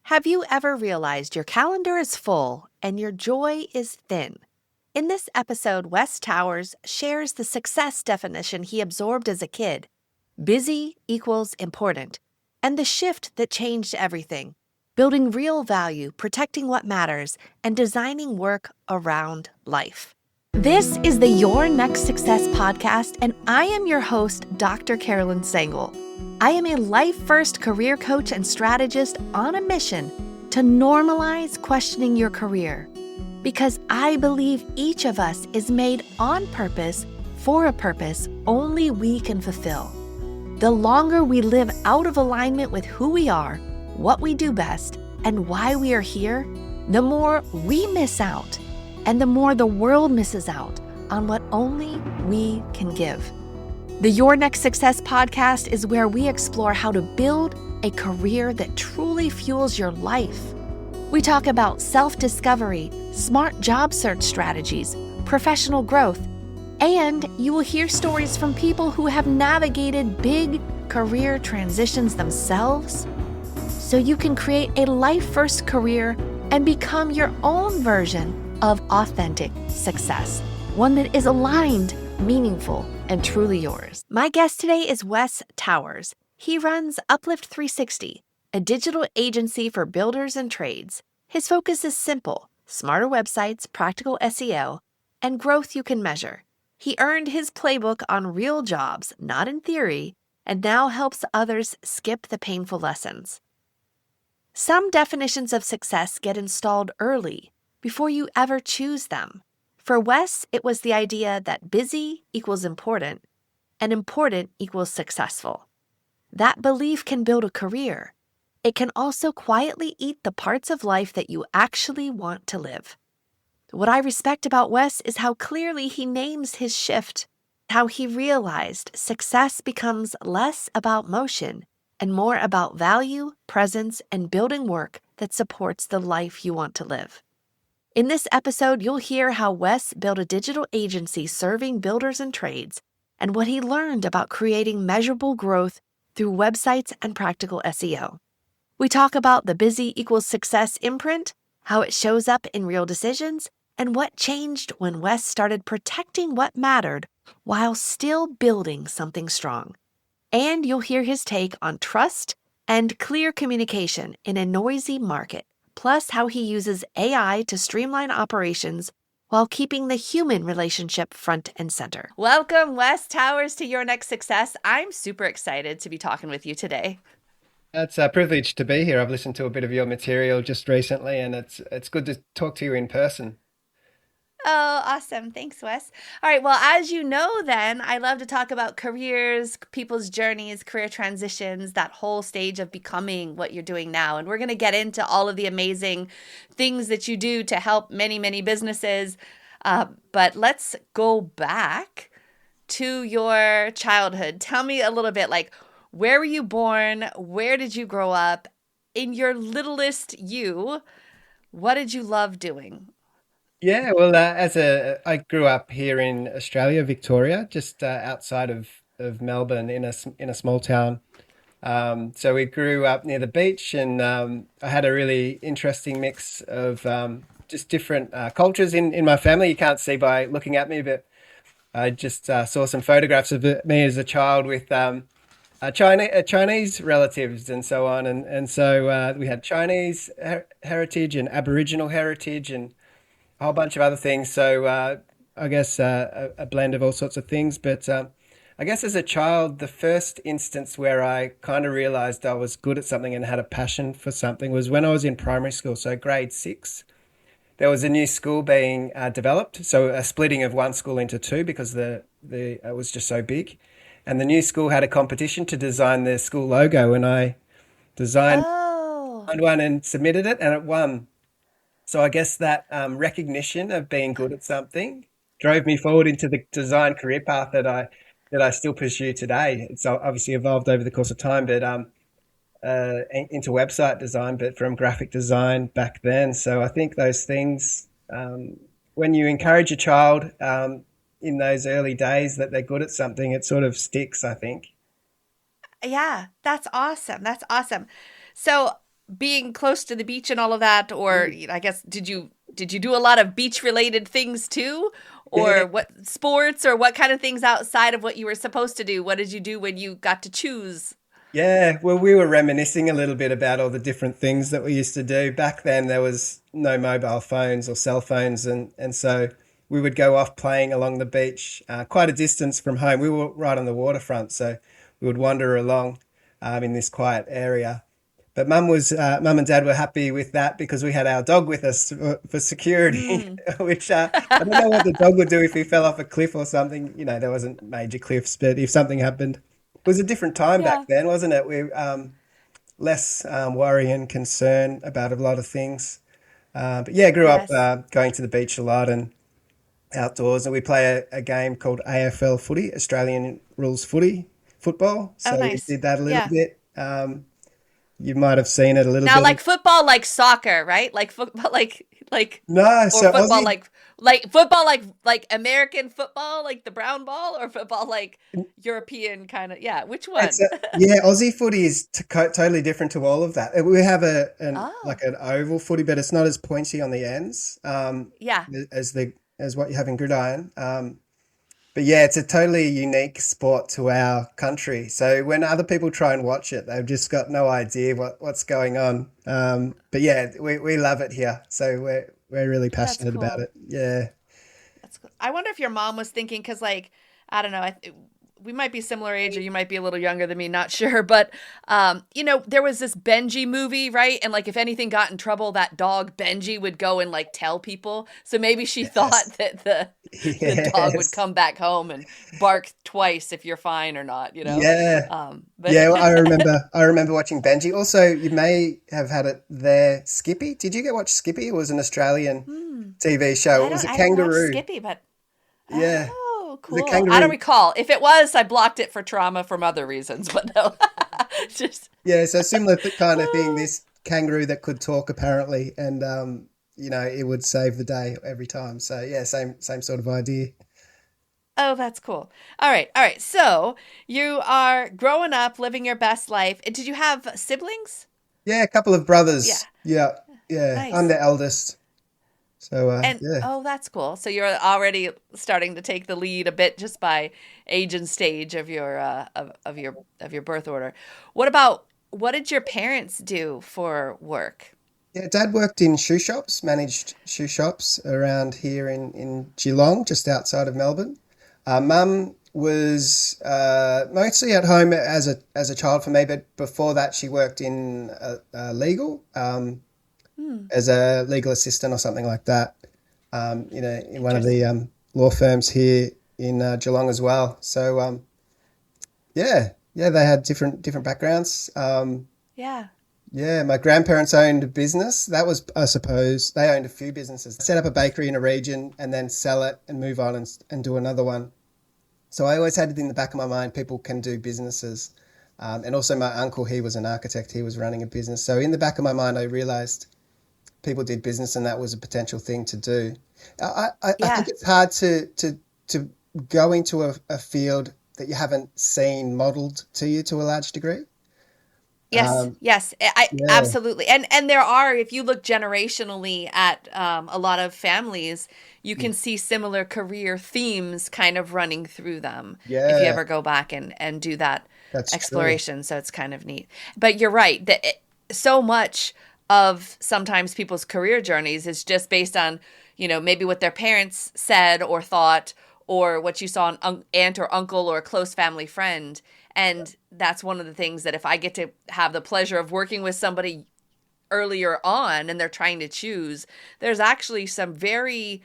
Have you ever realized your calendar is full and your joy is thin? In this episode, Wes Towers shares the success definition he absorbed as a kid. Busy equals important, and the shift that changed everything. Building real value, protecting what matters, and designing work around life. This is the Your Next Success podcast, and I am your host, Dr. Carolyn Sangal. I am a life-first career coach and strategist on a mission to normalize questioning your career, because I believe each of us is made on purpose for a purpose only we can fulfill. The longer we live out of alignment with who we are, what we do best, and why we are here, the more we miss out, and the more the world misses out on what only we can give. The Your Next Success podcast is where we explore how to build a career that truly fuels your life. We talk about self-discovery, smart job search strategies, professional growth, and you will hear stories from people who have navigated big career transitions themselves, so you can create a life-first career and become your own version of authentic success, one that is aligned, meaningful, and truly yours. My guest today is Wes Towers. He runs Uplift 360, a digital agency for builders and trades. His focus is simple: smarter websites, practical SEO, and growth you can measure. He earned his playbook on real jobs, not in theory, and now helps others skip the painful lessons. Some definitions of success get installed early, before you ever choose them. For Wes, it was the idea that busy equals important, and important equals successful. That belief can build a career. It can also quietly eat the parts of life that you actually want to live. What I respect about Wes is how clearly he names his shift, how he realized success becomes less about motion and more about value, presence, and building work that supports the life you want to live. In this episode, you'll hear how Wes built a digital agency serving builders and trades, and what he learned about creating measurable growth through websites and practical SEO. We talk about the busy equals success imprint, how it shows up in real decisions, and what changed when Wes started protecting what mattered while still building something strong. And you'll hear his take on trust and clear communication in a noisy market, plus how he uses AI to streamline operations while keeping the human relationship front and center. Welcome, Wes Towers, to Your Next Success. I'm super excited to be talking with you today. It's a privilege to be here. I've listened to a bit of your material just recently, and it's good to talk to you in person. Oh, awesome. Thanks, Wes. All right. Well, as you know, then, I love to talk about careers, people's journeys, career transitions, that whole stage of becoming what you're doing now. And we're going to get into all of the amazing things that you do to help many, many businesses. But let's go back to your childhood. Tell me a little bit, like, where were you born? Where did you grow up? In your littlest you, what did you love doing? Yeah, well, I grew up here in Australia, Victoria, just outside of Melbourne, in a small town. So we grew up near the beach, and I had a really interesting mix of just different cultures in my family. You can't see by looking at me, but I just saw some photographs of me as a child with Chinese relatives and so on, and so we had Chinese heritage and Aboriginal heritage and a whole bunch of other things. So I guess a blend of all sorts of things. But I guess as a child, the first instance where I kind of realized I was good at something and had a passion for something was when I was in primary school, so grade 6. There was a new school being developed, so a splitting of one school into two because it was just so big. And the new school had a competition to design their school logo, and I designed Oh. one and submitted it, and it won. So I guess that recognition of being good at something drove me forward into the design career path that I still pursue today. It's obviously evolved over the course of time, but into website design, but from graphic design back then. So I think those things, when you encourage a child in those early days that they're good at something, it sort of sticks, I think. Yeah, that's awesome. That's awesome. So being close to the beach and all of that, or I guess did you do a lot of beach related things too, Yeah, or what sports or what kind of things outside of what you were supposed to do? What did you do when you got to choose? yeah. Well, we were reminiscing a little bit about all the different things that we used to do. Back then, there was no mobile phones or cell phones, and so we would go off playing along the beach, quite a distance from home. We were right on the waterfront, so we would wander along in this quiet area. But mum and dad were happy with that because we had our dog with us for security, Mm. which I don't know what the dog would do if he fell off a cliff or something. You know, there wasn't major cliffs, but if something happened, it was a different time back Yeah. then, wasn't it? We less worry and concern about a lot of things. But yeah, grew up Yes. going to the beach a lot and outdoors, and we play a game called AFL footy, Australian rules football. Oh, So we nice. did that a little Yeah. bit. You might have seen it a little Now, bit. like football, like soccer, right? Like football, like, No, or so football, Aussie, like football, like American football, like the brown ball, or football, like European kind of. Yeah, which it's one? yeah, Aussie footy is totally different to all of that. We have Oh, like an oval footy, but it's not as pointy on the ends yeah. as what you have in gridiron. But yeah, it's a totally unique sport to our country. So when other people try and watch it, they've just got no idea what's going on. But yeah, we love it here. So we're really That's passionate about cool. it. Yeah. That's cool. I wonder if your mom was thinking, because, like, I don't know, we might be similar age, or you might be a little younger than me, not sure. But, there was this Benji movie, right? And, like, if anything got in trouble, that dog Benji would go and, like, tell people. So maybe she thought Yes. that the dog would Yes. come back home and bark twice if you're fine or not, you know? Yeah. But Yeah, well, I remember watching Benji. Also, you may have had it there, Skippy. Did you get watch Skippy? It was an Australian hmm, TV show. It was a I didn't watch kangaroo. Skippy, but Yeah. oh, The cool. I don't kangaroo. recall. If it was, I blocked it for trauma from other reasons, but no. Just Yeah, so similar kind of thing. This kangaroo that could talk apparently, and it would save the day every time. So yeah, same sort of idea. oh, that's cool. All right. All right. So you are growing up, living your best life. And did you have siblings? Yeah, a couple of Yeah. brothers. Yeah, yeah. I'm Nice. the eldest. So And yeah, oh, that's cool. So you're already starting to take the lead a bit just by age and stage of your of your birth order. What did your parents do for work? yeah. Dad worked in shoe shops, managed shoe shops around here in Geelong, just outside of Melbourne. Mum was mostly at home as a child for me, but before that, she worked in legal Hmm. as a legal assistant or something like that. In one of the Interesting. law firms here in Geelong as well. So yeah, yeah, they had different backgrounds. Yeah. Yeah, my grandparents owned a business. That was, I suppose, they owned a few businesses. Set up a bakery in a region and then sell it and move on and do another one. So I always had it in the back of my mind, people can do businesses. And also my uncle, he was an architect, he was running a business. So in the back of my mind, I realized people did business and that was a potential thing to do. I think Yeah. it's hard to go into a field that you haven't seen modeled to you to a large degree. Yes, Um, yes, I yeah, absolutely. And there are, if you look generationally at a lot of families, you can see similar career themes kind of running through them if you yeah, ever go back and do that that's true. exploration. So it's kind of neat. But you're right that so much of sometimes people's career journeys is just based on, maybe what their parents said or thought, or what you saw an aunt or uncle or a close family friend. And that's one of the things that if I get to have the pleasure of working with somebody earlier on and they're trying to choose, there's actually some very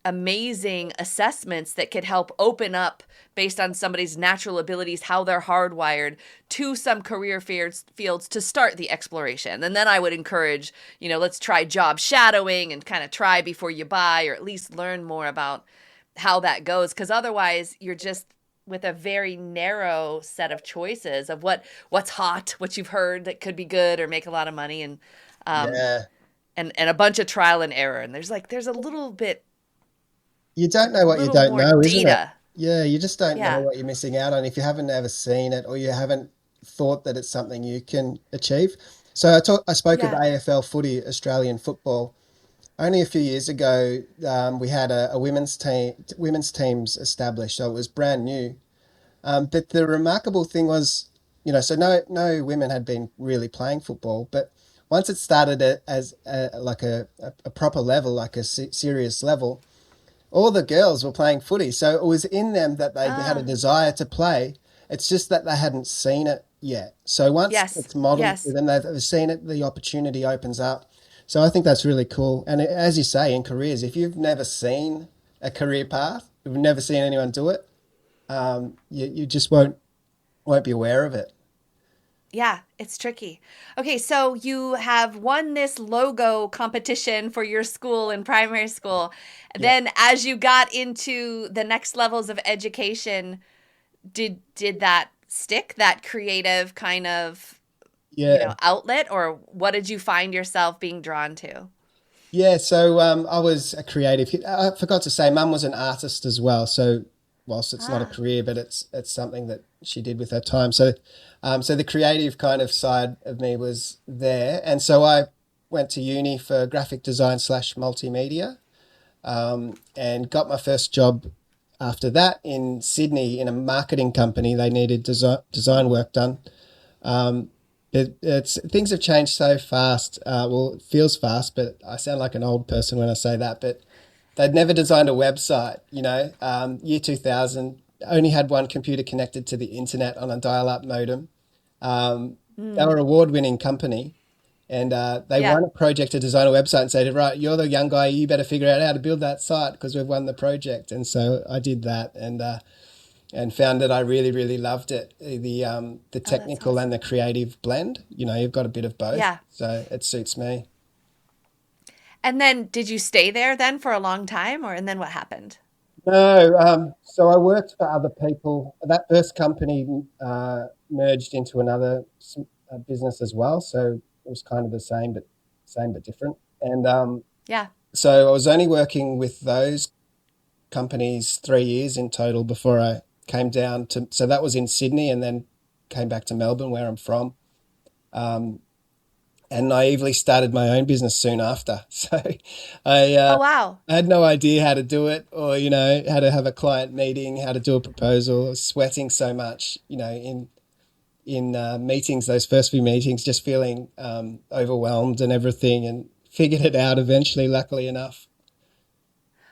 amazing assessments that could help open up based on somebody's natural abilities, how they're hardwired to some career fields to start the exploration. And then I would encourage, let's try job shadowing and kind of try before you buy, or at least learn more about how that goes. Because otherwise, you're just with a very narrow set of choices of what's hot, what you've heard that could be good or make a lot of money, um, Yeah. and a bunch of trial and error. And there's a You don't know what you little don't more know, isn't it? data. Yeah, you just don't know Yeah. what you're missing out on if you haven't ever seen it or you haven't thought that it's something you can achieve. So I spoke of Yeah. AFL footy, Australian football. Only a few years ago, we had a women's teams established, so it was brand new. But the remarkable thing was, so no women had been really playing football, but once it started as like a proper level, like a serious level, all the girls were playing footy. So it was in them that they had a Ah, desire to play. It's just that they hadn't seen it yet. So once yes. it's modeled to Yes. them, they've seen it, the opportunity opens up. So I think that's really cool. And as you say, in careers, if you've never seen a career path, you've never seen anyone do it, you just won't be aware of it. Yeah, it's tricky. Okay, so you have won this logo competition for your school in primary school. Yeah. Then as you got into the next levels of education, did that stick, that creative kind of, Yeah. outlet, or what did you find yourself being drawn to? Yeah, so I was a creative. I forgot to say, Mum was an artist as well. So whilst it's not a Ah, career, but it's something that she did with her time. So the creative kind of side of me was there, and so I went to uni for graphic design slash multimedia, and got my first job after that in Sydney in a marketing company. They needed design work done. It's things have changed so fast. Well, it feels fast, but I sound like an old person when I say that. But they'd never designed a website. Year 2000, only had one computer connected to the internet on a dial-up modem. They were mm, an award-winning company, and they yeah. won a project to design a website and said, "Right, you're the young guy. You better figure out how to build that site because we've won the project." And so I did that, and found that I really, really loved it. The Oh, that's technical and awesome. the creative blend. You've got a bit of both, Yeah. so it suits me. And then did you stay there then for a long time, or and then what happened? No, so I worked for other people. That first company merged into another business as well, so it was kind of the same but different. And Yeah. so I was only working with those companies 3 years in total before I came down to. So that was in Sydney, and then came back to Melbourne, where I'm from. Um, and naively started my own business soon after. So I Oh, uh, wow. I had no idea how to do it, or how to have a client meeting, how to do a proposal. I was sweating so much, in meetings, those first few meetings, just feeling overwhelmed and everything, and figured it out eventually, luckily enough.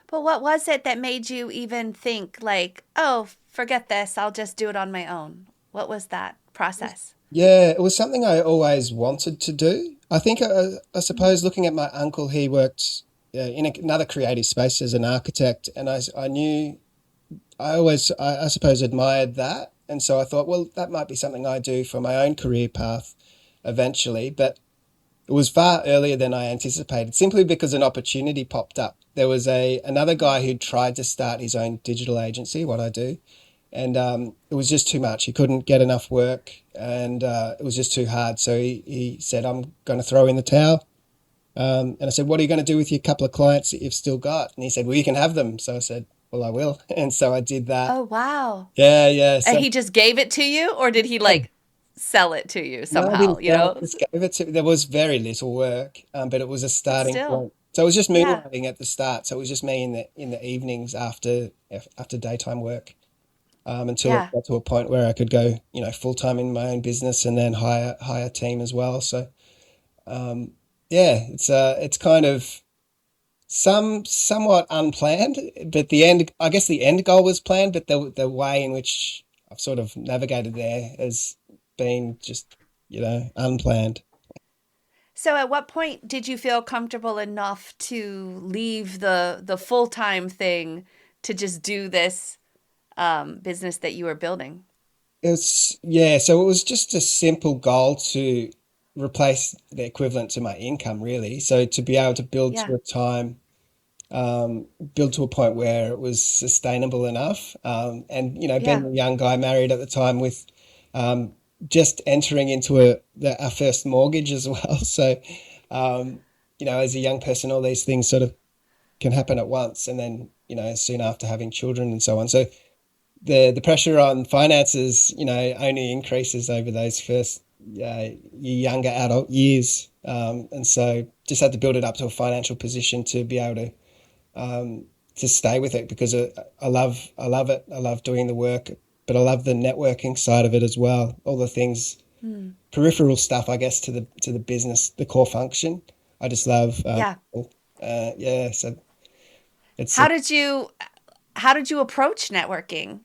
But what was it that made you even think, like, oh, forget this, I'll just do it on my own? What was that process? Yeah, it was something I always wanted to do. I think, I Mm. suppose, looking at my uncle, he worked in another creative space as an architect, and I knew I always, I suppose, admired that. And so I thought, well, that might be something I do for my own career path eventually. But it was far earlier than I anticipated, simply because an opportunity popped up. There was another guy who tried to start his own digital agency, what I do, and it was just too much. He couldn't get enough work, and it was just too hard. So he said, "I'm going to throw in the towel." And I said, "What are you going to do with your couple of clients that you've still got?" And he said, "Well, you can have them." So I said, "Well, I will." And so I did that. Oh, wow. Yeah, yeah. And So he just gave it to you, or did he like sell it to you no, I somehow, didn't you sell it. know? Just gave it to. There was very little work, but it was a But starting still, point. So it was just yeah. moonlighting at the start. So it was just me in the evenings after daytime work, until it Yeah. got to a point where I could go, full time in my own business and then hire a team as well. So yeah, it's kind of somewhat unplanned, but I guess the end goal was planned, but the way in which I've sort of navigated there has been just, unplanned. So at what point did you feel comfortable enough to leave the full-time thing to just do this business that you were building? Yeah, so it was just a simple goal to replace the equivalent to my income, really. So to be able to Yeah. build to a point where it was sustainable enough. And being Yeah. a young guy married at the time with um, just entering into our first mortgage as well. So, as a young person, all these things sort of can happen at once, and then soon after having children and so on. So the pressure on finances, only increases over those your younger adult years. And so just had to build it up to a financial position to be able to stay with it because I love it. I love doing the work, but I love the networking side of it as well. All the things, peripheral stuff, I guess, to the business, the core function. I just love, Yeah. yeah. So it's How did you how did you approach networking?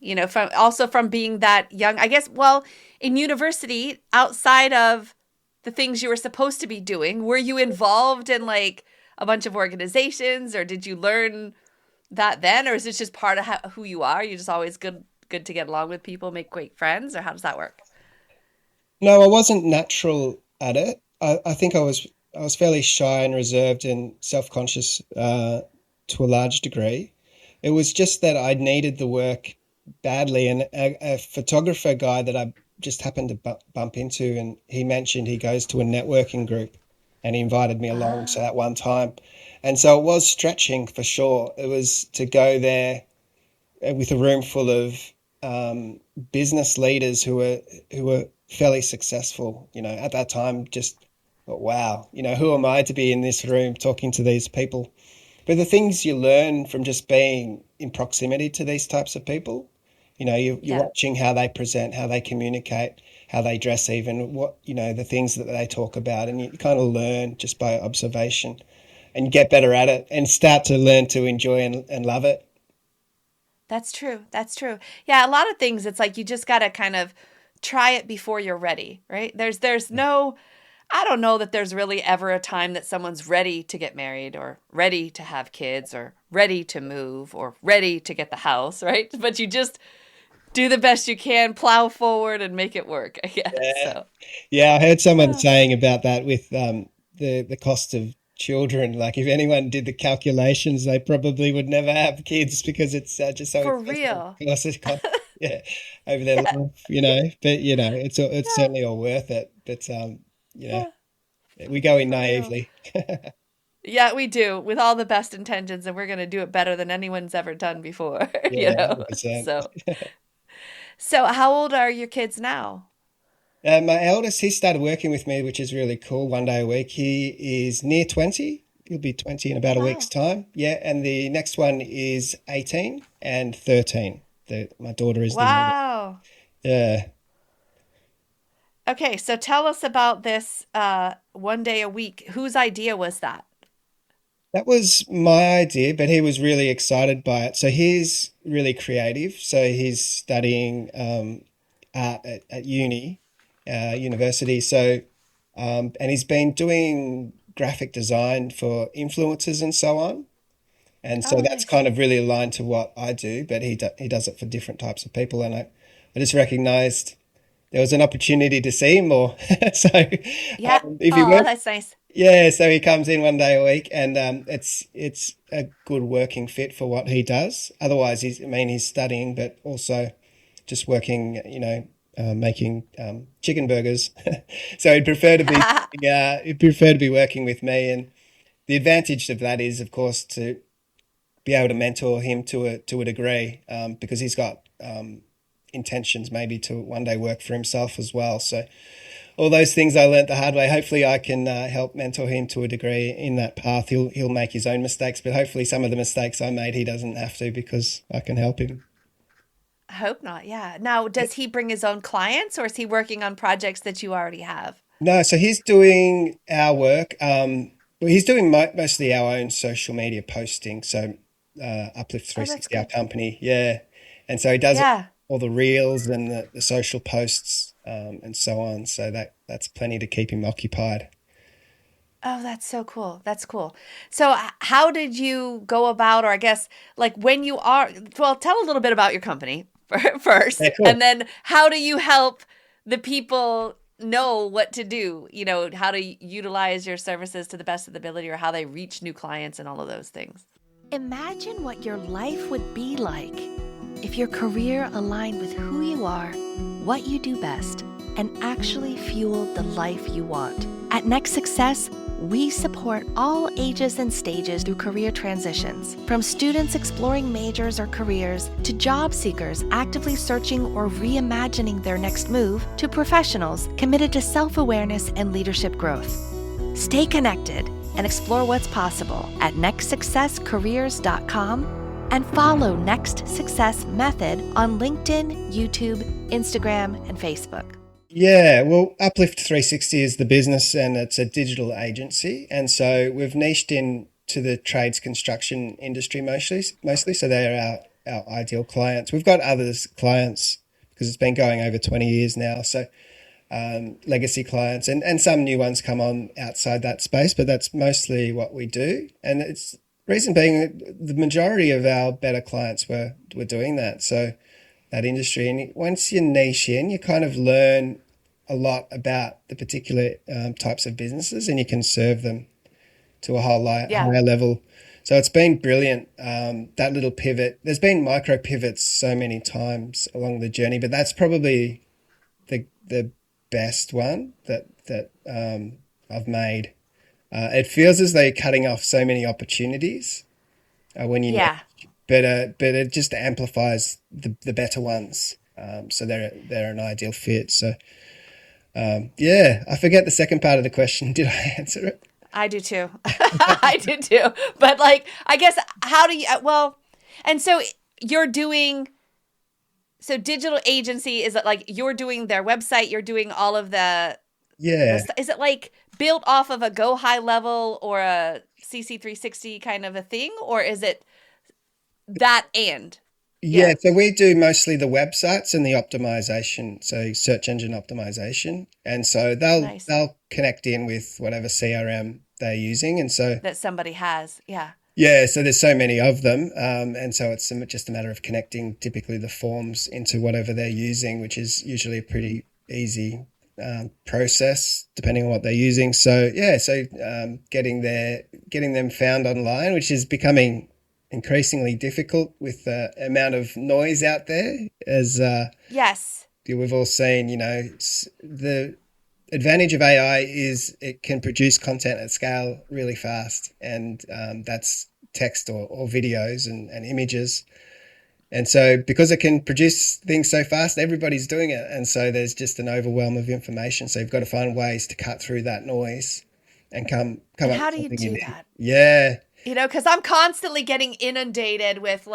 From being that young, I guess, well, in university, outside of the things you were supposed to be doing, were you involved in like a bunch of organizations, or did you learn that then, or is it just part of who you are? You're just always good to get along with people, make great friends, or how does that work? no, I wasn't natural at it. I think I was fairly shy and reserved and self-conscious to a large degree. It was just that I needed the work badly, and a photographer guy that I just happened to bump into, and he mentioned he goes to a networking group, and he invited me along. So Ah, that one time, and so it was stretching for sure. It was to go there with a room full of business leaders who were fairly successful. At that time, just thought, wow, who am I to be in this room talking to these people? But the things you learn from just being in proximity to these types of people, you're yeah, watching how they present, how they communicate, how they dress, even the things that they talk about, and you kind of learn just by observation, and you get better at it and start to learn to enjoy and love it. that's true. That's true. Yeah, a lot of things, it's like you just got to kind of try it before you're ready, right? There's no I don't know that there's really ever a time that someone's ready to get married or ready to have kids or ready to move or ready to get the house, right? But you just do the best you can, plow forward and make it work, I guess. Yeah. So, Yeah, I heard someone yeah. saying about that with the cost of children. Like if anyone did the calculations, they probably would never have kids because it's just so For expensive. real. Yeah, over their Yeah. life, But it's Yeah. certainly all worth it. But you know, Yeah. we go in For real. naively. Yeah, we do with all the best intentions, and we're going to do it better than anyone's ever done before, Yeah, 100%. So how old are your kids now? My eldest, he started working with me, which is really cool, 1 day a week. He is near 20. He'll be 20 in Oh, about a week's wow. time. Yeah, and the next one is 18 and 13. My daughter is the youngest. Wow. Yeah, Okay, so tell us about this 1 day a week. Whose idea was that? that was my idea, but he was really excited by it. So he's really creative. So he's studying art at university. So, and he's been doing graphic design for influencers and so on. And so Oh, that's nice. kind of really aligned to what I do, but he does it for different types of people. And I just recognized there was an opportunity to see him more. So Yeah. if he Oh, works, that's nice. yeah, so he comes in 1 day a week, and it's a good working fit for what he does. Otherwise, he's studying, but also just working, making chicken burgers. So he'd prefer to be working with me, and the advantage of that is, of course, to be able to mentor him to a degree, because he's got intentions maybe to 1 day work for himself as well. So all those things I learnt the hard way. Hopefully, I can help mentor him to a degree in that path. He'll make his own mistakes, but hopefully, some of the mistakes I made, he doesn't have to because I can help him. I hope not. Yeah. Now, does he bring his own clients, or is he working on projects that you already have? No, so he's doing our work. Well, he's doing mostly our own social media posting. So Uplift Oh, that's 360, our good. company, yeah. And so he does Yeah. all the reels and the social posts, and so on. So that's plenty to keep him occupied. Oh, that's so cool. That's cool. So, how did you go about, or I guess, like when you are, well, tell a little bit about your company Yeah, first, cool. and then how do you help the people know what to do? How to utilize your services to the best of the ability, or how they reach new clients and all of those things. Imagine what your life would be like if your career aligned with who you are, what you do best, and actually fueled the life you want. At Next Success, We support all ages and stages through career transitions, from students exploring majors or careers to job seekers actively searching or reimagining their next move to professionals committed to self-awareness and leadership growth. Stay connected and explore what's possible at nextsuccesscareers.com and follow Next Success Method on LinkedIn, YouTube, Instagram, and Facebook. Yeah, well, Uplift 360 is the business and it's a digital agency. And so we've niched in to the trades construction industry mostly. So they're our ideal clients. We've got others clients because it's been going over 20 years now. So legacy clients and some new ones come on outside that space, but that's mostly what we do. And it's reason being the majority of our better clients were doing that. So that industry. And once you niche in, you kind of learn a lot about the particular types of businesses and you can serve them to a higher level. So it's been brilliant, that little pivot. There's been micro pivots so many times along the journey, but that's probably the best one that I've made. It feels as though you're cutting off so many opportunities when you niche. But it just amplifies the better ones. So they're an ideal fit. So I forget the second part of the question. Did I answer it? I do too. I did too. But I guess how do you? And so you're doing. So digital agency, is it you're doing their website? You're doing all of the. Yeah. Is it built off of a Go High level or a CC360 kind of a thing, or is it? That and so we do mostly the websites and the optimization, so search engine optimization, and so they'll connect in with whatever CRM they're using, and so that somebody has, so there's so many of them, and so it's just a matter of connecting typically the forms into whatever they're using, which is usually a pretty easy process depending on what they're using. So getting them found online, which is becoming increasingly difficult with the amount of noise out there, as yes, we've all seen. The advantage of AI is it can produce content at scale really fast, and that's text or videos and images. And so because it can produce things so fast, everybody's doing it, and so there's just an overwhelm of information. So you've got to find ways to cut through that noise and come up with something. How do you do that? Yeah. Because I'm constantly getting inundated with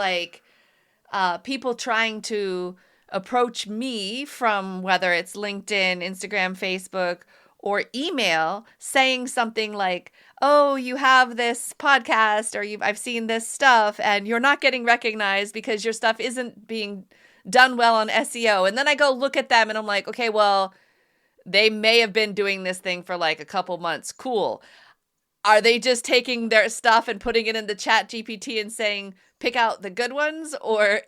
people trying to approach me from whether it's LinkedIn, Instagram, Facebook, or email saying something like, oh, you have this podcast or I've seen this stuff and you're not getting recognized because your stuff isn't being done well on SEO. And then I go look at them and I'm like, okay, well, they may have been doing this thing for a couple months. Cool. Are they just taking their stuff and putting it in the chat GPT and saying, pick out the good ones, or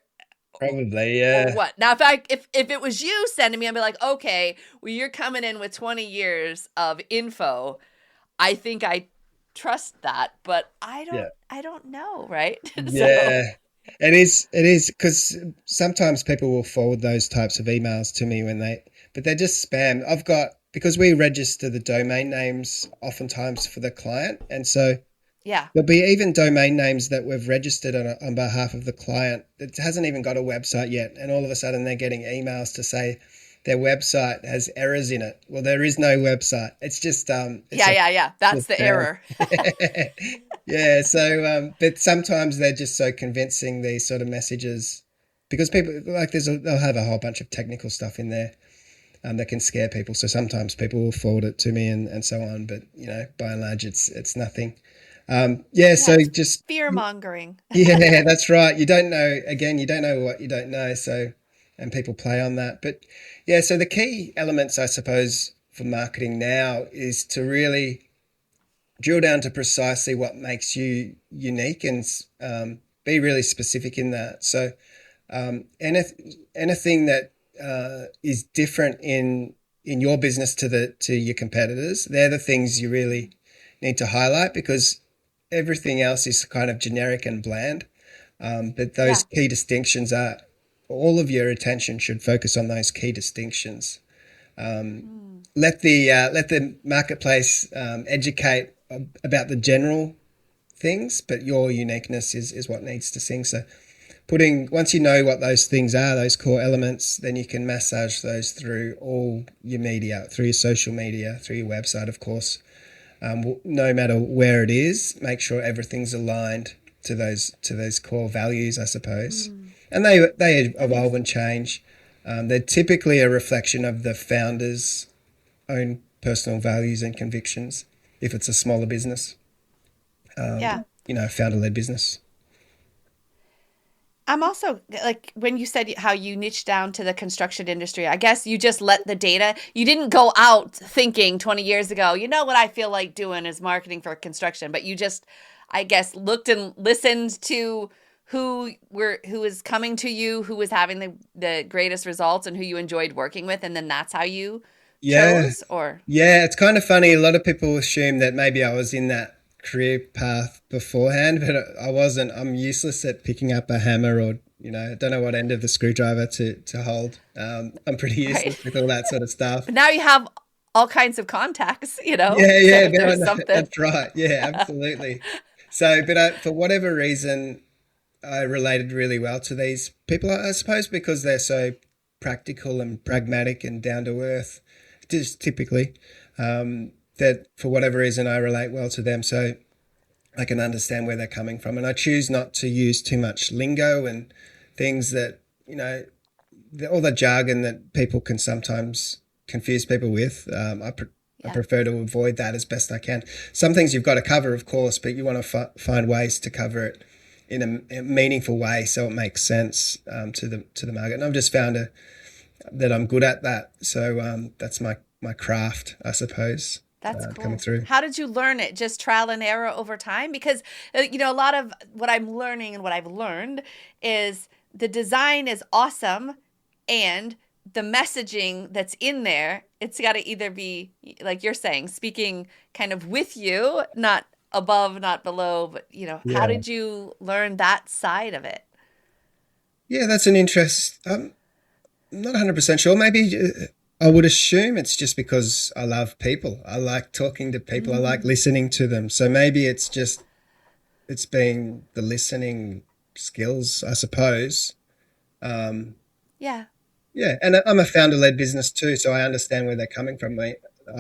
probably, yeah. Or what? Now, if it was you sending me, I'd be like, okay, well, you're coming in with 20 years of info. I think I trust that, but I don't know, right? Yeah, it is because sometimes people will forward those types of emails to me but they're just spam. Because we register the domain names oftentimes for the client. And so there'll be even domain names that we've registered on behalf of the client that hasn't even got a website yet. And all of a sudden they're getting emails to say their website has errors in it. Well, there is no website. It's just... That's the error. Yeah. So, but sometimes they're just so convincing, these sort of messages, because people they'll have a whole bunch of technical stuff in there. That can scare people. So sometimes people will forward it to me and so on. But, by and large, it's nothing. So just... fear-mongering. Yeah, that's right. You don't know what you don't know. So, and people play on that. But, so the key elements, I suppose, for marketing now is to really drill down to precisely what makes you unique and be really specific in that. So anything that is different in your business to your competitors, they're the things you really need to highlight, because everything else is kind of generic and bland. But those key distinctions all of your attention should focus on those key distinctions. Let the marketplace educate about the general things, but your uniqueness is what needs to sing. So putting once you know what those things are, those core elements, then you can massage those through all your media, through your social media, through your website, of course. No matter where it is, make sure everything's aligned to those core values, I suppose. And they evolve and change. They're typically a reflection of the founder's own personal values and convictions. If it's a smaller business, Yeah. founder-led business. I'm also like when you said how you niched down to the construction industry, I guess you just let the data, you didn't go out thinking 20 years ago, you know what I feel like doing is marketing for construction, but you just, I guess, looked and listened to who is coming to you, who was having the greatest results and who you enjoyed working with, and then that's how you Yeah, chose or yeah. It's kind of funny. A lot of people assume that maybe I was in that career path beforehand, but I wasn't. I'm useless at picking up a hammer or I don't know what end of the screwdriver to hold. I'm pretty right. useless with all that sort of stuff. But now you have all kinds of contacts, Yeah, so yeah, if no, there's no, something. that's right. Yeah, absolutely. So, but for whatever reason, I related really well to these people. I suppose because they're so practical and pragmatic and down to earth, just typically. That for whatever reason I relate well to them, so I can understand where they're coming from, and I choose not to use too much lingo and things that all the jargon that people can sometimes confuse people with. I Yeah. prefer to avoid that as best I can. Some things you've got to cover, of course, but you want to find ways to cover it in a meaningful way so it makes sense to the market. And I've just found that I'm good at that. So that's my craft, I suppose, That's coming cool. through. How did you learn it? Just trial and error over time? Because, a lot of what I'm learning and what I've learned is the design is awesome and the messaging that's in there, it's got to either be, like you're saying, speaking kind of with you, not above, not below, but, how Yeah. did you learn that side of it? Yeah, that's an interest. I'm not 100% sure. Maybe I would assume it's just because I love people. I like talking to people. I like Mm, listening to them. So maybe it's being the listening skills, I suppose. Um, yeah. yeah, and I'm a founder-led business too, so I understand where they're coming from. I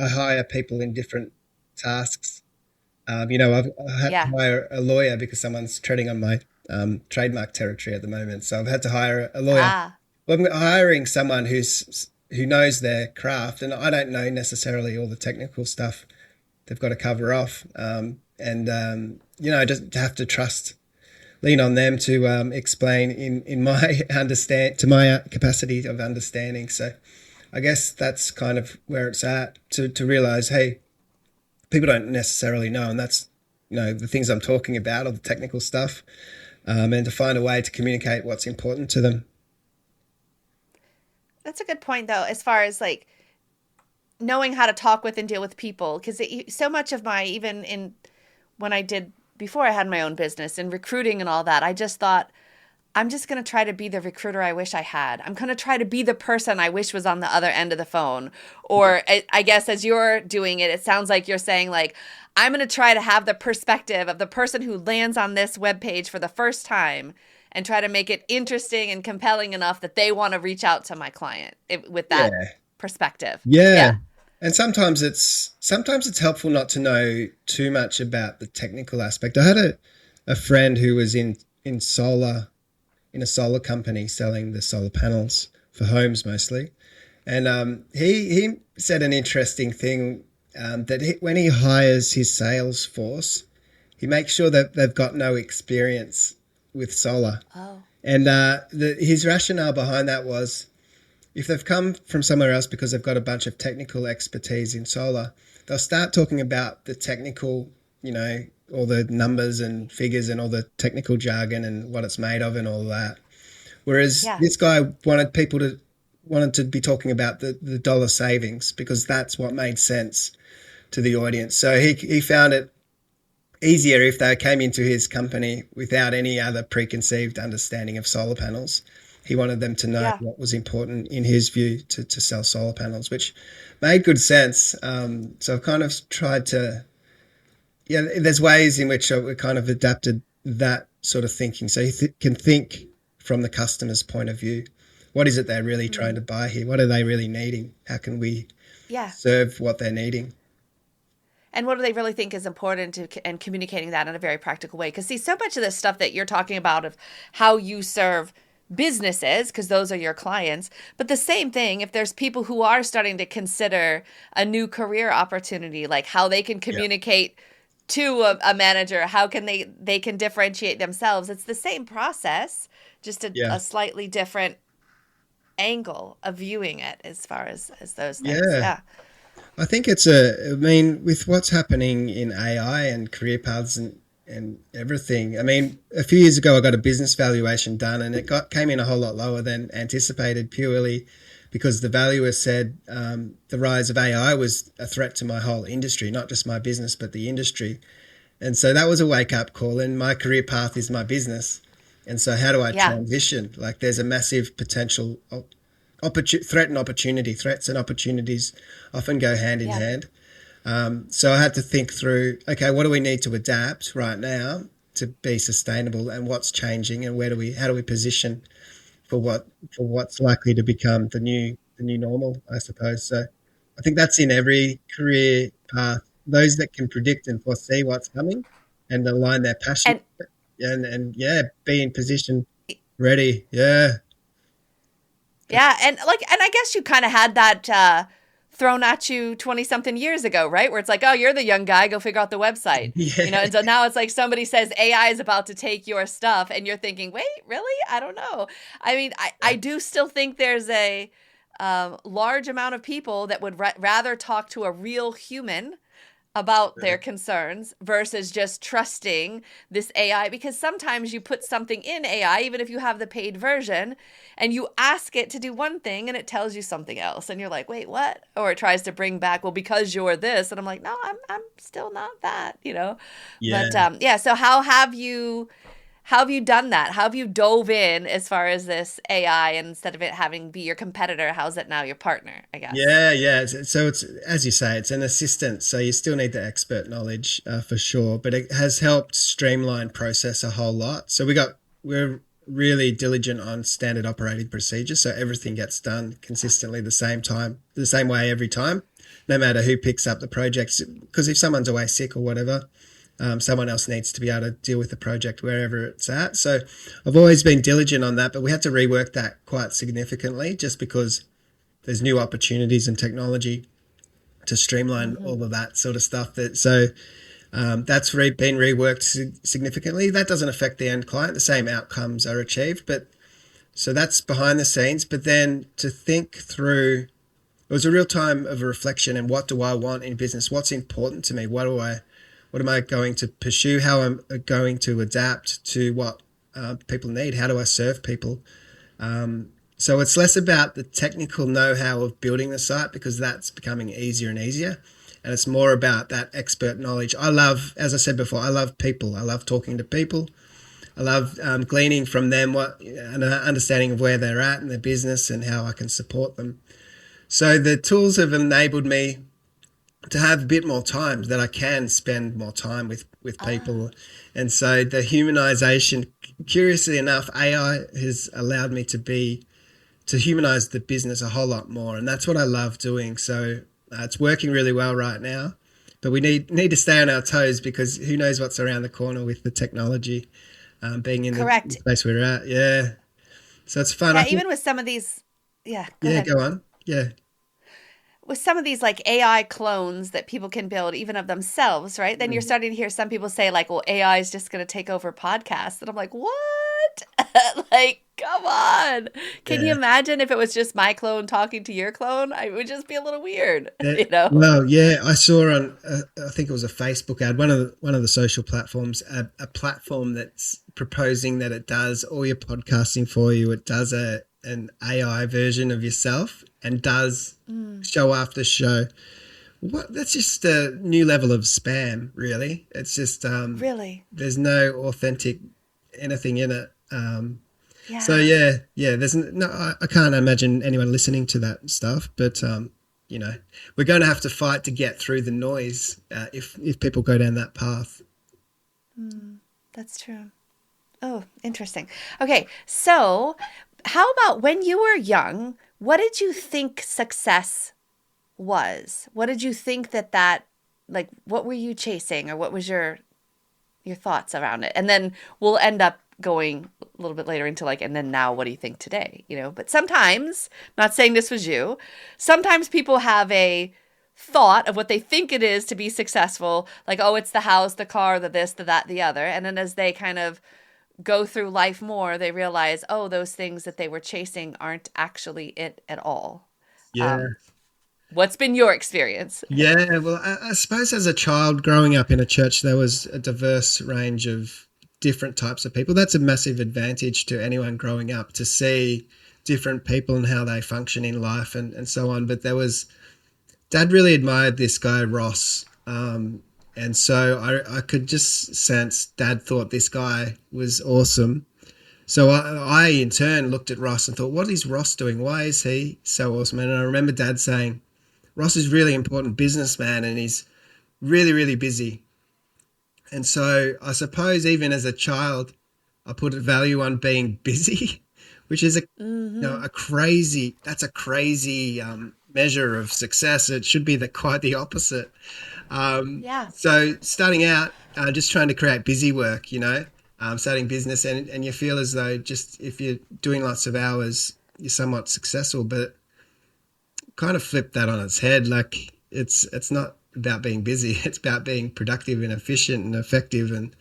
hire people in different tasks. I've had to Yeah. hire a lawyer because someone's treading on my trademark territory at the moment. So I've had to hire a lawyer. Ah, Well, I'm hiring someone who knows their craft, and I don't know necessarily all the technical stuff they've got to cover off. Just have to lean on them to explain in my understand to my capacity of understanding. So I guess that's kind of where it's at to realize, hey, people don't necessarily know, and that's the things I'm talking about, or the technical stuff, and to find a way to communicate what's important to them. that's a good point, though, as far as like knowing how to talk with and deal with people. Because so much of my, even in when I did before I had my own business and recruiting and all that, I just thought, I'm just going to try to be the recruiter I wish I had. I'm going to try to be the person I wish was on the other end of the phone. Or I guess as you're doing it, it sounds like you're saying, like, I'm going to try to have the perspective of the person who lands on this webpage for the first time and try to make it interesting and compelling enough that they want to reach out to my client with that Yeah. perspective. Yeah. Yeah. And sometimes it's helpful not to know too much about the technical aspect. I had a friend who was in a solar company selling the solar panels for homes mostly. And he said an interesting thing, that when he hires his sales force, he makes sure that they've got no experience with solar. Oh, And his rationale behind that was, if they've come from somewhere else because they've got a bunch of technical expertise in solar, they'll start talking about the technical, all the numbers and figures and all the technical jargon and what it's made of and all that. Whereas yeah. this guy wanted to be talking about the dollar savings, because that's what made sense to the audience. So he found it easier if they came into his company without any other preconceived understanding of solar panels. He wanted them to know Yeah. what was important in his view to sell solar panels, which made good sense. So I've kind of tried to yeah, there's ways in which we kind of adapted that sort of thinking. So you can think from the customer's point of view. What is it they're really trying Mm. to buy here? What are they really needing? How can we Yeah. serve what they're needing? And what do they really think is important and communicating that in a very practical way? Because see, so much of this stuff that you're talking about of how you serve businesses, because those are your clients, but the same thing if there's people who are starting to consider a new career opportunity, like how they can Yeah, communicate to a manager, how can they can differentiate themselves. It's the same process, just yeah, a slightly different angle of viewing it as far as those things. yeah. Yeah. I think it's a. I mean, with what's happening in AI and career paths and everything. I mean, a few years ago, I got a business valuation done, and it came in a whole lot lower than anticipated, purely because the valuer said the rise of AI was a threat to my whole industry, not just my business, but the industry. And so that was a wake up call. And my career path is my business. And so, how do I Yeah. transition? Like, there's a massive potential threat and opportunity. Threats and opportunities often go hand in Yeah. hand. So I had to think through, okay, what do we need to adapt right now to be sustainable, and what's changing, and how do we position for what's likely to become the new normal, I suppose. So I think that's in every career path. Those that can predict and foresee what's coming and align their passion And and yeah, be in position, ready. Yeah. yeah, That's and like, and I guess you kind of had that thrown at you 20 something years ago, right? Where it's like, oh, you're the young guy, go figure out the website. You know, yeah, and so now it's like somebody says AI is about to take your stuff, and you're thinking, wait, really? I don't know. I mean, I do still think there's a large amount of people that would rather talk to a real human about their concerns versus just trusting this AI, because sometimes you put something in AI, even if you have the paid version, and you ask it to do one thing and it tells you something else. And you're like, wait, what? Or it tries to bring back, well, because you're this. And I'm like, no, I'm still not that, you know? But yeah. yeah, so how have you done that? How have you dove in as far as this AI, and instead of it having be your competitor, how's it now your partner, I guess? Yeah, yeah. So it's, as you say, it's an assistant. So you still need the expert knowledge for sure, but it has helped streamline process a whole lot. So we're really diligent on standard operating procedures. So everything gets done consistently the same time, the same way every time, no matter who picks up the projects. Because if someone's away sick or whatever, someone else needs to be able to deal with the project wherever it's at. So I've always been diligent on that, but we had to rework that quite significantly just because there's new opportunities and technology to streamline Mm-hmm. all of that sort of stuff. That's been reworked significantly. That doesn't affect the end client. The same outcomes are achieved, but so that's behind the scenes. But then to think through, it was a real time of a reflection. And what do I want in business? What's important to me? What am I going to pursue? How am I going to adapt to what people need? How do I serve people? So it's less about the technical know-how of building the site, because that's becoming easier and easier. And it's more about that expert knowledge. I love, as I said before, I love people. I love talking to people. I love gleaning from them an understanding of where they're at in their business and how I can support them. So the tools have enabled me to have a bit more time, that I can spend more time with Ah, people. And so the humanization, curiously enough, AI has allowed me to humanize the business a whole lot more, and that's what I love doing. So it's working really well right now, but we need to stay on our toes, because who knows what's around the corner with the technology being in the correct. space we're at. Yeah, so it's fun. I Yeah, think. even with some of these, yeah, go Yeah, ahead. go on. Yeah, With some of these like AI clones that people can build even of themselves, right? Then you're mm, starting to hear some people say like, well, AI is just going to take over podcasts. And I'm like, what? Like, come on. Can you yeah. imagine if it was just my clone talking to your clone? I would just be a little weird, Yeah, you know? well, yeah, I saw on I think it was a Facebook ad, one of the social platforms, a platform that's proposing that it does all your podcasting for you. It does an AI version of yourself and does Mm, show after show. What? That's just a new level of spam, really. It's just really? there's no authentic anything in it. So Yeah. yeah, yeah. There's no. I can't imagine anyone listening to that stuff, but we're going to have to fight to get through the noise if people go down that path. That's true. Oh, interesting. Okay, so how about when you were young, what did you think success was? What did you think that like what were you chasing or what was your thoughts around it? And then we'll end up going a little bit later into like and then now what do you think today, But sometimes, not saying this was you, sometimes people have a thought of what they think it is to be successful, like oh, it's the house, the car, the this, the that, the other. And then as they kind of go through life more, they realize, oh, those things that they were chasing aren't actually it at all. Yeah. Um, what's been your experience? Yeah, well, I suppose as a child growing up in a church, there was a diverse range of different types of people. That's a massive advantage to anyone growing up to see different people and how they function in life and so on. But Dad really admired this guy, Ross. And so I could just sense Dad thought this guy was awesome. So I in turn looked at Ross and thought, what is Ross doing? Why is he so awesome? And I remember Dad saying, Ross is a really important businessman and he's really, really busy. And so I suppose even as a child, I put a value on being busy, which is Mm-hmm. that's a crazy measure of success. It should be quite the opposite. Yeah. So starting out, just trying to create busy work, starting business and you feel as though just if you're doing lots of hours, you're somewhat successful, but kind of flip that on its head. Like it's not about being busy. It's about being productive and efficient and effective and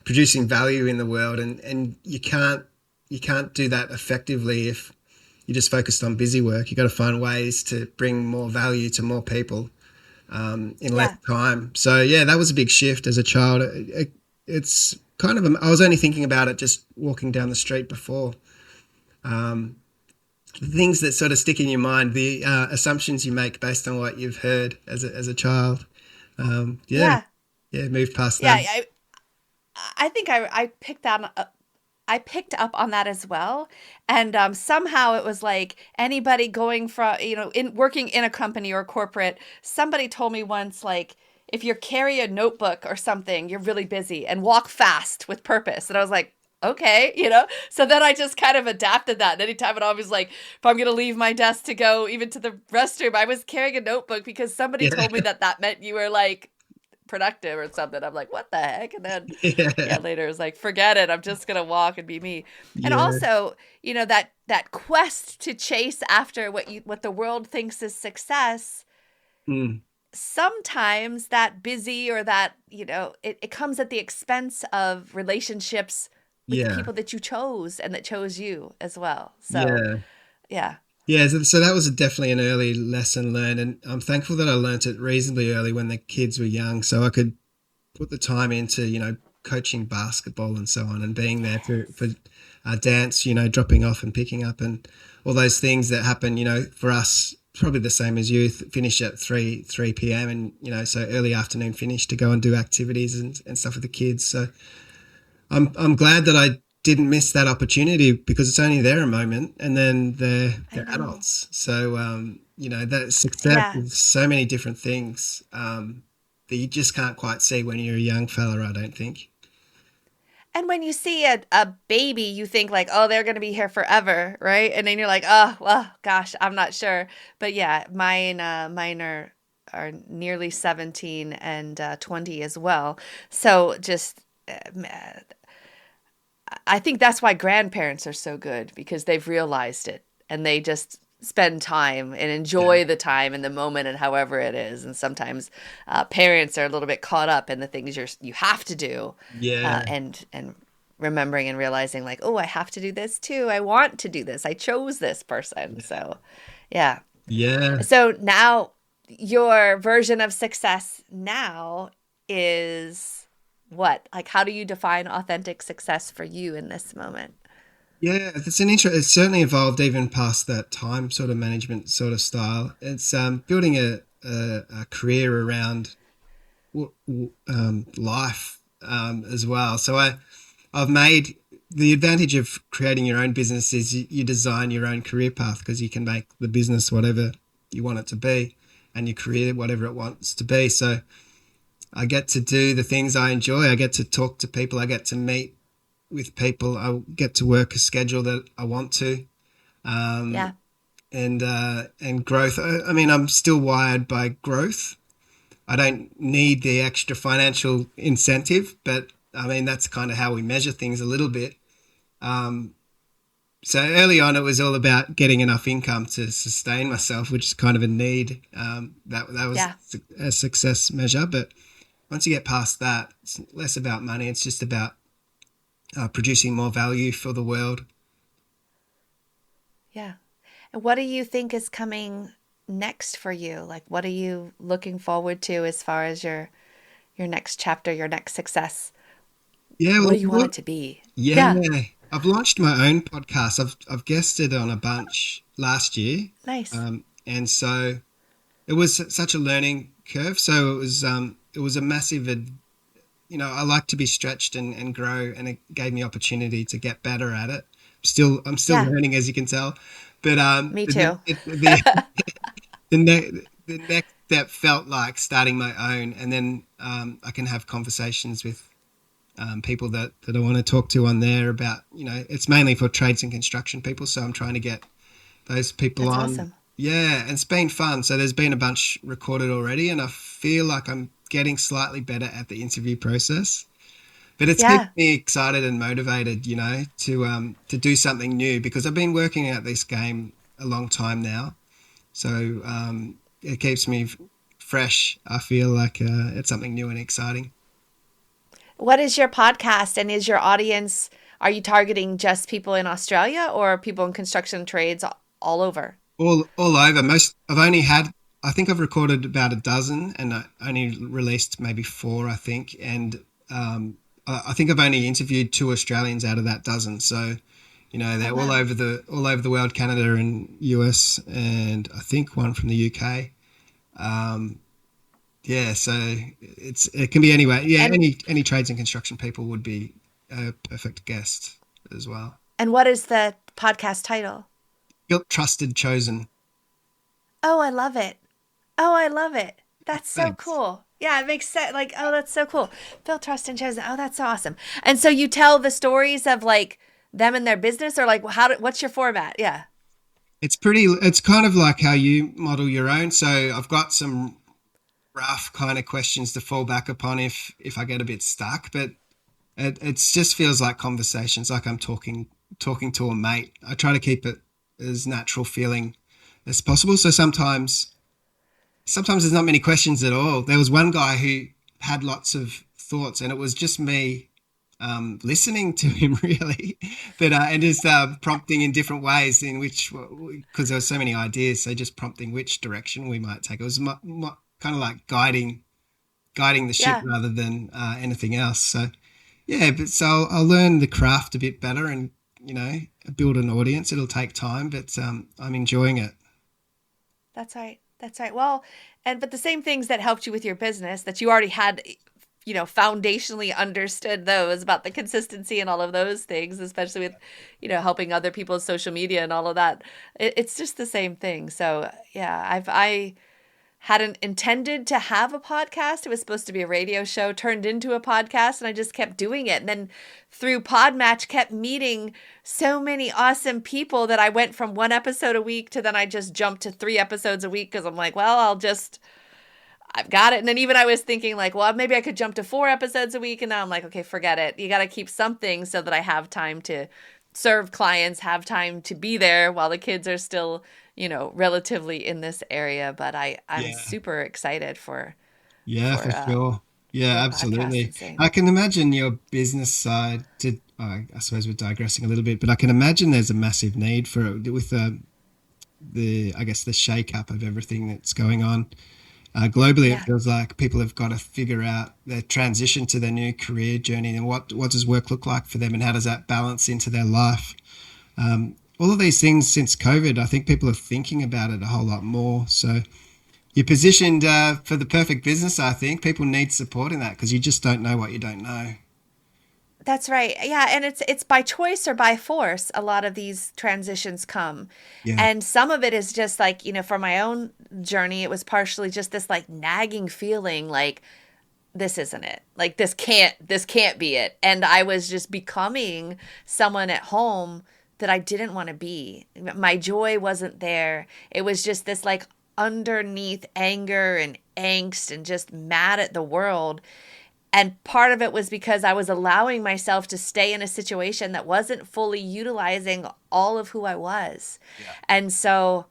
producing value in the world. And you can't do that effectively if you're just focused on busy work. You got to find ways to bring more value to more people in less Yeah. time. So yeah, that was a big shift as a child. It's kind of I was only thinking about it just walking down the street before. The things that sort of stick in your mind, the assumptions you make based on what you've heard as a child. Yeah, Yeah. yeah, move past Yeah. that. I think I picked that I picked up on that as well. And somehow it was like anybody going from, in working in a company or corporate, somebody told me once, like, if you carry a notebook or something, you're really busy and walk fast with purpose. And I was like, okay. So then I just kind of adapted that. And anytime it always like, if I'm going to leave my desk to go even to the restroom, I was carrying a notebook because somebody Yeah, told me that meant you were like productive or something. I'm like, what the heck? And then yeah, yeah, later it was like, forget it. I'm just gonna walk and be me. And yeah, also, that quest to chase after what the world thinks is success, mm, sometimes that busy or that, it comes at the expense of relationships with the yeah, people that you chose and that chose you as well. So yeah. yeah. Yeah, so that was definitely an early lesson learned, and I'm thankful that I learnt it reasonably early when the kids were young, so I could put the time into, coaching basketball and so on, and being there for dance, dropping off and picking up, and all those things that happen, for us, probably the same as you, finish at three p.m. and so early afternoon finish to go and do activities and stuff with the kids. So I'm glad that I didn't miss that opportunity because it's only there a moment and then I they're know. adults. So that success Yeah. is so many different things that you just can't quite see when you're a young fella, I don't think. And when you see a baby, you think like, oh, they're going to be here forever, right? And then you're like, oh, well, gosh, I'm not sure. But yeah, mine are nearly 17 and 20 as well. So just, I think that's why grandparents are so good because they've realized it and they just spend time and Yeah. enjoy the time and the moment and however it is. And sometimes parents are a little bit caught up in the things you have to do, Yeah. and remembering and realizing like, oh, I have to do this too. I want to do this. I chose this person. So, yeah. Yeah. So now your version of success now is what? Like, how do you define authentic success for you in this moment? Yeah, it's certainly evolved even past that time sort of management sort of style. It's building a career around life as well. So I've made the advantage of creating your own business is you design your own career path because you can make the business whatever you want it to be. and your career, whatever it wants to be. So I get to do the things I enjoy. I get to talk to people. I get to meet with people. I get to work a schedule that I want to. Yeah. Um, and growth. I mean, I'm still wired by growth. I don't need the extra financial incentive, but I mean, that's kind of how we measure things a little bit. Um, so early on, it was all about getting enough income to sustain myself, which is kind of a need. That was Yeah. a success measure. But once you get past that, it's less about money. It's just about producing more value for the world. Yeah. And what do you think is coming next for you? Like, what are you looking forward to as far as your next chapter, your next success? Yeah, What well, do you want it to be? yeah, Yeah. I've launched my own podcast. I've guested on a bunch last year, Nice. and so it was such a learning curve. So it was a massive, I like to be stretched and grow, and it gave me opportunity to get better at it. I'm still Yeah. learning, as you can tell, but Me too. the next step felt like starting my own, and then I can have conversations with people that I want to talk to on there about, it's mainly for trades and construction people. So I'm trying to get those people That's on. awesome. Yeah, and it's been fun. So there's been a bunch recorded already, and I feel like I'm getting slightly better at the interview process. But it's keeping Yeah. me excited and motivated, to do something new because I've been working at this game a long time now. So it keeps me fresh. I feel like it's something new and exciting. What is your podcast and is your audience, are you targeting just people in Australia or people in construction trades all over? All over. I think I've recorded about a dozen, and I only released maybe four, I think. And I think I've only interviewed two Australians out of that dozen. So, Oh, they're wow. all over the world, Canada and US, and I think one from the UK. Um, yeah, so it can be anywhere. Yeah, And any trades and construction people would be a perfect guest as well. and what is the podcast title? Built, trusted, chosen. Oh, I love it. Oh, I love it. That's so Thanks. cool. Yeah, it makes sense. Like, oh, that's so cool. Build trust and chosen. Oh, that's so awesome. And so you tell the stories of like them and their business, or like what's your format? Yeah. It's kind of like how you model your own. So I've got some rough kind of questions to fall back upon if I get a bit stuck, but it just feels like conversations, like I'm talking to a mate. I try to keep it as natural feeling as possible. So sometimes there's not many questions at all. There was one guy who had lots of thoughts, and it was just me listening to him really, but and just prompting in different ways in which, because there were so many ideas, so just prompting which direction we might take. It was kind of like guiding the ship Yeah. rather than anything else. So yeah, but so I'll learn the craft a bit better and build an audience. It'll take time, but I'm enjoying it. That's right. That's right. Well, and but the same things that helped you with your business that you already had, foundationally understood those about the consistency and all of those things, especially with, helping other people's social media and all of that. It's just the same thing. So yeah, I hadn't intended to have a podcast. It was supposed to be a radio show turned into a podcast, and I just kept doing it. And then through Podmatch, kept meeting so many awesome people that I went from one episode a week to then I just jumped to 3 episodes a week because I'm like, well, I've got it. And then even I was thinking like, well, maybe I could jump to 4 episodes a week. And now I'm like, okay, forget it. You got to keep something so that I have time to serve clients, have time to be there while the kids are still, relatively in this area. But I'm Yeah. super excited Yeah, for for sure. Yeah, your podcast absolutely. and seeing. I can imagine your business side I suppose we're digressing a little bit, but I can imagine there's a massive need for it with I guess the shake up of everything that's going on. Globally, it Yeah. feels like people have got to figure out their transition to their new career journey and what does work look like for them and how does that balance into their life. All of these things since COVID, I think people are thinking about it a whole lot more. So you're positioned for the perfect business, I think. People need support in that because you just don't know what you don't know. That's right. Yeah, and it's by choice or by force a lot of these transitions come. Yeah. And some of it is just like, for my own journey, it was partially just this like nagging feeling like this isn't it. Like this can't be it. And I was just becoming someone at home that I didn't want to be. My joy wasn't there. It was just this like underneath anger and angst and just mad at the world. And part of it was because I was allowing myself to stay in a situation that wasn't fully utilizing all of who I was. Yeah. And so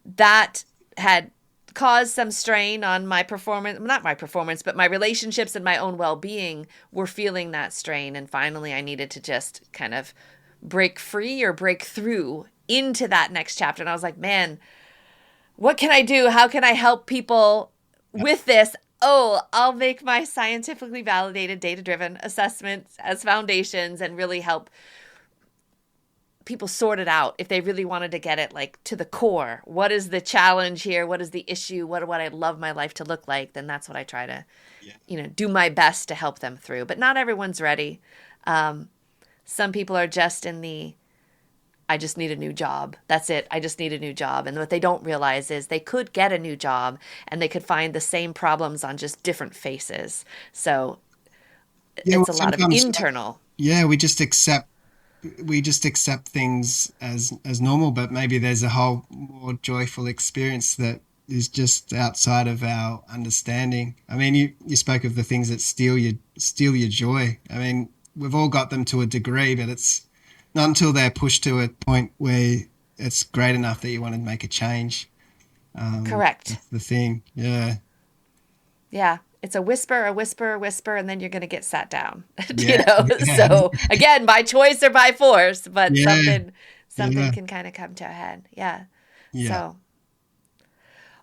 that had caused some strain on my performance, not my performance, but my relationships and my own well-being were feeling that strain. And finally, I needed to just kind of break free or break through into that next chapter. And I was like, man, what can I do? How can I help people with this? Oh, I'll make my scientifically validated, data-driven assessments as foundations and really help people sort it out if they really wanted to get it like to the core. What is the challenge here? What is the issue? What would I love my life to look like? Then that's what I try to, do my best to help them through. But not everyone's ready. Some people are just in the, I just need a new job. That's it. I just need a new job. And what they don't realize is they could get a new job and they could find the same problems on just different faces. So it's a lot of internal. Yeah, we just accept things as normal, but maybe there's a whole more joyful experience that is just outside of our understanding. I mean, you spoke of the things that steal your joy. I mean, we've all got them to a degree, but it's not until they're pushed to a point where it's great enough that you want to make a change. Correct. That's the thing. Yeah. Yeah. It's a whisper, a whisper, a whisper, and then you're going to get sat down, Yeah. So again, by choice or by force, but Yeah. something can kind of come to a head. Yeah. Yeah. So,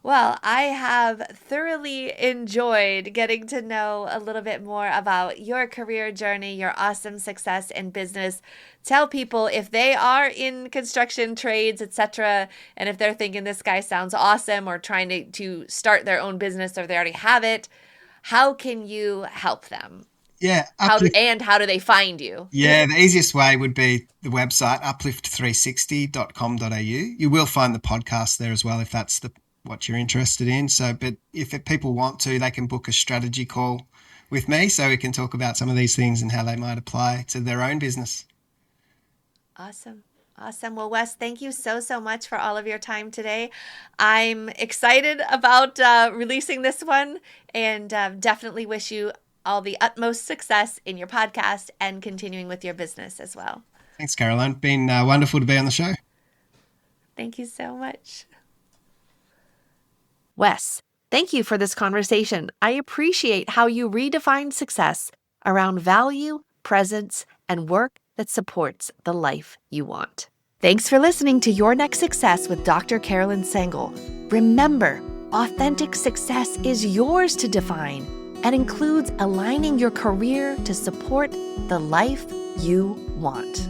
well, I have thoroughly enjoyed getting to know a little bit more about your career journey, your awesome success in business. Tell people if they are in construction trades, etc., and if they're thinking this guy sounds awesome or trying to start their own business or they already have it, how can you help them? Yeah. How do they find you? Yeah, the easiest way would be the website, uplift360.com.au. You will find the podcast there as well if that's what you're interested in. So, but if people want to, they can book a strategy call with me so we can talk about some of these things and how they might apply to their own business. Awesome. Awesome. Well, Wes, thank you so much for all of your time today. I'm excited about releasing this one and definitely wish you all the utmost success in your podcast and continuing with your business as well. Thanks, Caroline. Been wonderful to be on the show. Thank you so much. Wes, thank you for this conversation. I appreciate how you redefine success around value, presence, and work that supports the life you want. Thanks for listening to Your Next Success with Dr. Carolyn Sangal. Remember, authentic success is yours to define and includes aligning your career to support the life you want.